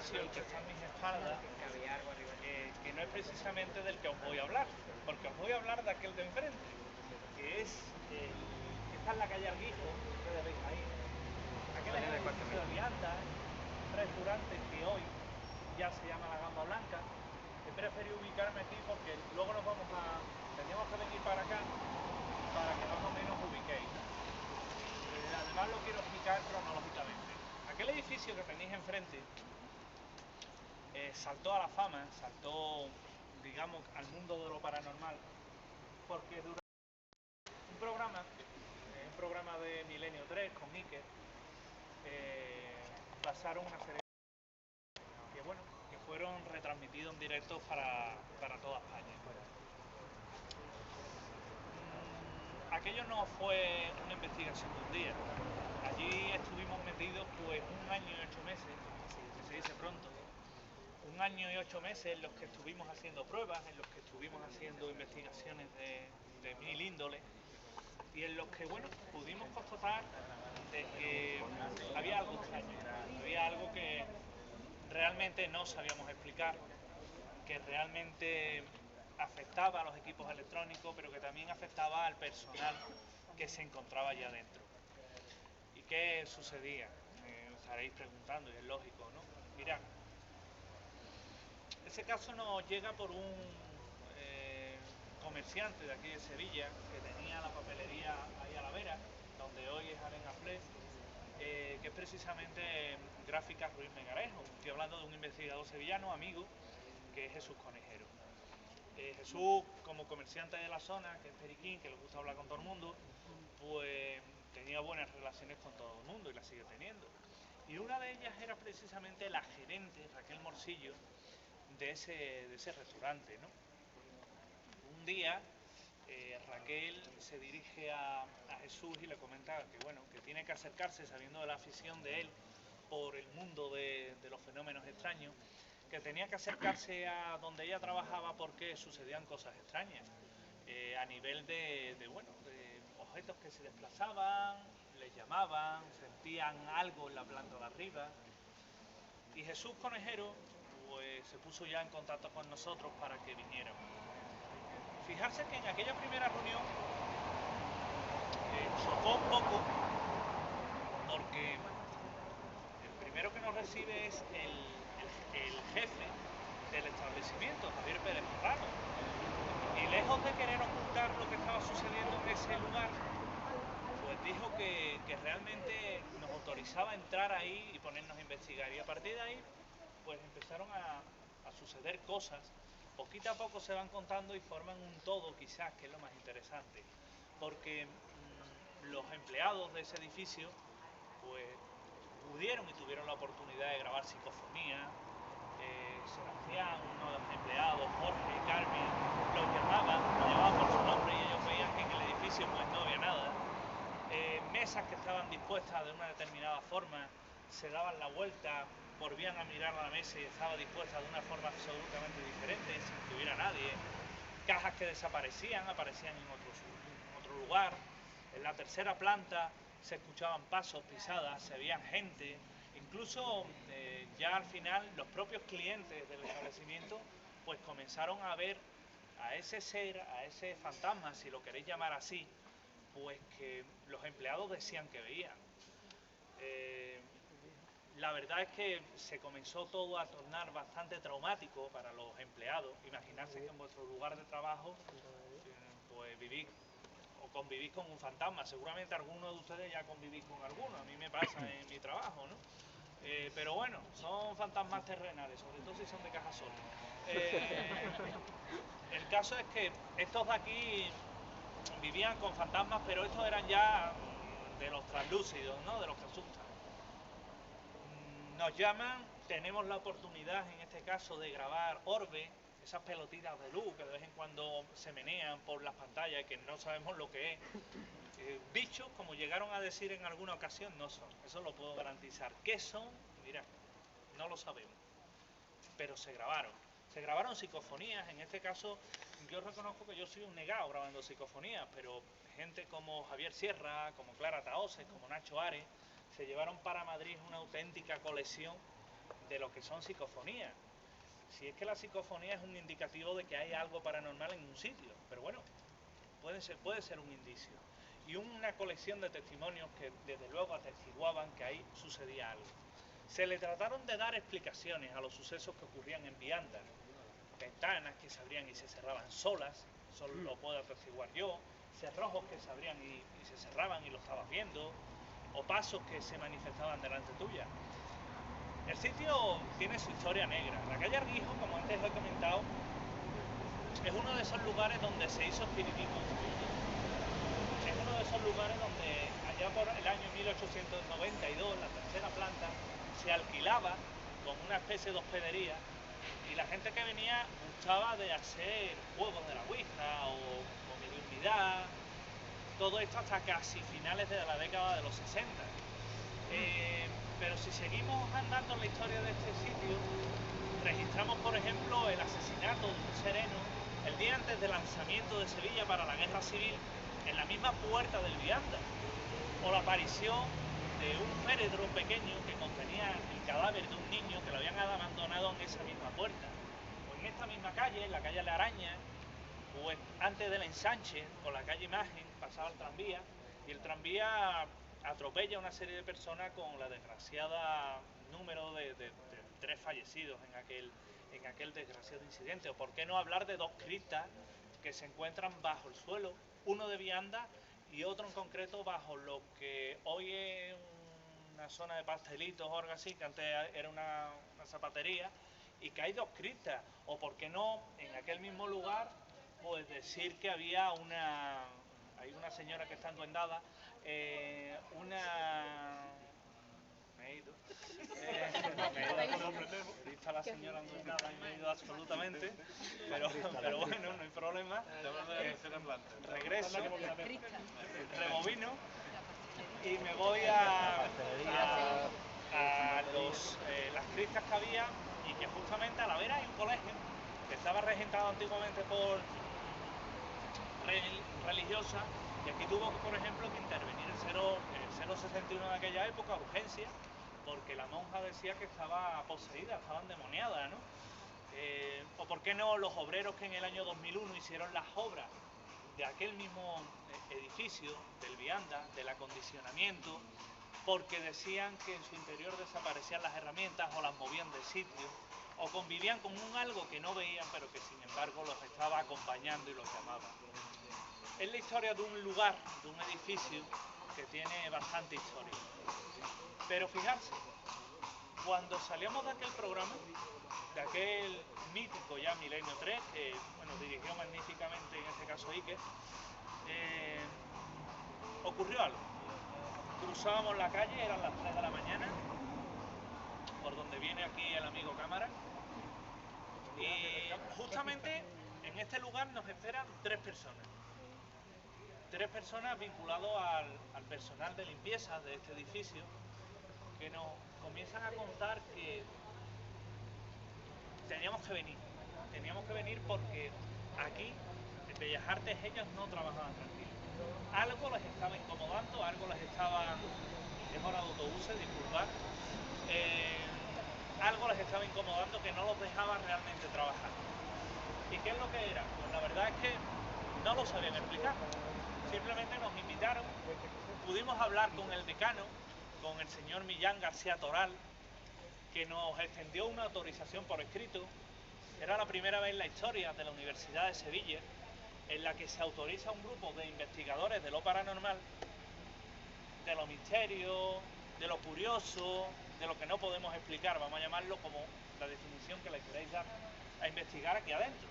edificio, el que está a mis espaldas, que no es precisamente del que os voy a hablar, porque os voy a hablar de aquel de enfrente, que es que está en la calle Arguijo, que ustedes veis ahí. Aquel es el edificio de viandas, restaurante que hoy ya se llama La Gamba Blanca. He preferido ubicarme aquí porque luego tendríamos que venir para acá para que más o menos os ubiquéis. Además lo quiero explicar cronológicamente. Aquel edificio que tenéis enfrente saltó a la fama, saltó, digamos, al mundo de lo paranormal, porque durante un programa de Milenio 3 con Iker, pasaron una serie que fueron retransmitidos en directo para toda España. Aquello no fue una investigación de un día. Allí estuvimos metidos pues 1 año y 8 meses, que se dice pronto. 1 año y 8 meses en los que estuvimos haciendo pruebas, en los que estuvimos haciendo investigaciones de mil índoles y en los que, bueno, pudimos constatar de que había algo extraño, había algo que realmente no sabíamos explicar, que realmente afectaba a los equipos electrónicos, pero que también afectaba al personal que se encontraba allá dentro. ¿Y qué sucedía? Me estaréis preguntando, y es lógico, ¿no? Mirad, ese caso nos llega por un comerciante de aquí de Sevilla que tenía la papelería ahí a la vera, donde hoy es Arena Flex, que es precisamente Gráficas Ruiz Megarejo. Estoy hablando de un investigador sevillano, amigo, que es Jesús Conejero. Jesús, como comerciante de la zona, que es periquín, que le gusta hablar con todo el mundo, pues tenía buenas relaciones con todo el mundo y las sigue teniendo. Y una de ellas era precisamente la gerente, Raquel Morcillo, de ese restaurante, ¿no? Un día Raquel se dirige a Jesús y le comenta que, bueno, que tiene que acercarse, sabiendo de la afición de él por el mundo de los fenómenos extraños, que tenía que acercarse a donde ella trabajaba porque sucedían cosas extrañas, a nivel de objetos que se desplazaban, les llamaban, sentían algo en la planta de arriba. Y Jesús Conejero pues se puso ya en contacto con nosotros para que viniéramos. Fijarse que en aquella primera reunión chocó un poco, porque el primero que nos recibe es el jefe del establecimiento, Javier Pérez Morrano, y lejos de querer ocultar lo que estaba sucediendo en ese lugar, pues dijo que realmente nos autorizaba a entrar ahí y ponernos a investigar, y a partir de ahí pues empezaron a suceder cosas. Poquito a poco se van contando y forman un todo, quizás, que es lo más interesante, porque los empleados de ese edificio pues pudieron y tuvieron la oportunidad de grabar psicofonía. Sebastián, uno de los empleados, Jorge y Carmen, los llamaban por su nombre y ellos veían que en el edificio pues no había nada. Mesas que estaban dispuestas de una determinada forma se daban la vuelta, volvían a mirar a la mesa y estaba dispuesta de una forma absolutamente diferente, sin que hubiera nadie. Cajas que desaparecían, aparecían en otro lugar. En la tercera planta se escuchaban pasos, pisadas, se veían gente. Incluso ya al final los propios clientes del establecimiento pues comenzaron a ver a ese ser, a ese fantasma, si lo queréis llamar así, pues que los empleados decían que veían. La verdad es que se comenzó todo a tornar bastante traumático para los empleados. Imaginarse que en vuestro lugar de trabajo pues vivís o convivís con un fantasma. Seguramente algunos de ustedes ya convivís con alguno. A mí me pasa en mi trabajo, ¿no? Pero bueno, son fantasmas terrenales, sobre todo si son de Cajasol. El caso es que estos de aquí vivían con fantasmas, pero estos eran ya de los translúcidos, ¿no? De los que asustan. Nos llaman, tenemos la oportunidad en este caso de grabar orbes, esas pelotitas de luz que de vez en cuando se menean por las pantallas y que no sabemos lo que es. Bichos, como llegaron a decir en alguna ocasión, no son, eso lo puedo garantizar. ¿Qué son? Mira, no lo sabemos, pero se grabaron. Se grabaron psicofonías, en este caso yo reconozco que yo soy un negado grabando psicofonías, pero gente como Javier Sierra, como Clara Taoses, como Nacho Ares, se llevaron para Madrid una auténtica colección de lo que son psicofonías. Si es que la psicofonía es un indicativo de que hay algo paranormal en un sitio, pero bueno, puede ser un indicio. Y una colección de testimonios que desde luego atestiguaban que ahí sucedía algo. Se le trataron de dar explicaciones a los sucesos que ocurrían en viandas, ventanas que se abrían y se cerraban solas, eso lo puedo atestiguar yo, cerrojos que se abrían y se cerraban y lo estabas viendo, o pasos que se manifestaban delante tuya. El sitio tiene su historia negra. La calle Arguijo, como antes lo he comentado, es uno de esos lugares donde se hizo espiritismo. Es uno de esos lugares donde allá por el año 1892, la tercera planta, se alquilaba como una especie de hospedería y la gente que venía gustaba de hacer juegos de la Ouija o mediunidad, todo esto hasta casi finales de la década de los 60. Pero si seguimos andando en la historia de este sitio, registramos por ejemplo el asesinato de un sereno el día antes del lanzamiento de Sevilla para la Guerra Civil en la misma puerta del vianda, o la aparición de un féretro pequeño que contenía el cadáver de un niño que lo habían abandonado en esa misma puerta, o en esta misma calle, en la calle La Araña, pues antes del ensanche con la calle Imagen pasaba el tranvía y el tranvía atropella a una serie de personas con la desgraciada número de 3 fallecidos en aquel desgraciado incidente. O por qué no hablar de 2 criptas que se encuentran bajo el suelo, uno de vianda y otro en concreto bajo lo que hoy es una zona de pastelitos o algo así, que antes era una zapatería, y que hay 2 criptas. O por qué no en aquel mismo lugar pues decir que había hay una señora que está enduendada, me he ido, he visto a la señora enduendada y me he ido absolutamente, pero bueno, no hay problema, regreso, rebobino y me voy a las cristas que había, y que justamente a la vera hay un colegio que estaba regentado antiguamente por religiosa, y aquí tuvo, por ejemplo, que intervenir el 061 de aquella época, urgencia, porque la monja decía que estaba poseída, estaba endemoniada, ¿no? O por qué no los obreros que en el año 2001 hicieron las obras de aquel mismo edificio, del vianda, del acondicionamiento, porque decían que en su interior desaparecían las herramientas o las movían de sitio, o convivían con un algo que no veían pero que sin embargo los estaba acompañando y los llamaba. Es la historia de un lugar, de un edificio que tiene bastante historia. Pero fijarse, cuando salíamos de aquel programa, de aquel mítico ya Milenio 3, que bueno, dirigió magníficamente en este caso Ike, ocurrió algo. Cruzábamos la calle, eran las 3 de la mañana, por donde viene aquí el amigo cámara, y justamente en este lugar nos esperan 3 personas. 3 personas vinculadas al personal de limpieza de este edificio, que nos comienzan a contar que teníamos que venir porque aquí en Bellas Artes ellos no trabajaban tranquilos. Algo les estaba incomodando, algo les estaba, es hora de autobuses, disculpad, algo les estaba incomodando que no los dejaba realmente trabajar. ¿Y qué es lo que era? Pues la verdad es que no lo sabían explicar. Simplemente nos invitaron, pudimos hablar con el decano, con el señor Millán García Toral, que nos extendió una autorización por escrito. Era la primera vez en la historia de la Universidad de Sevilla en la que se autoriza a un grupo de investigadores de lo paranormal, de lo misterio, de lo curioso, de lo que no podemos explicar, vamos a llamarlo como la definición que le queráis dar, a investigar aquí adentro.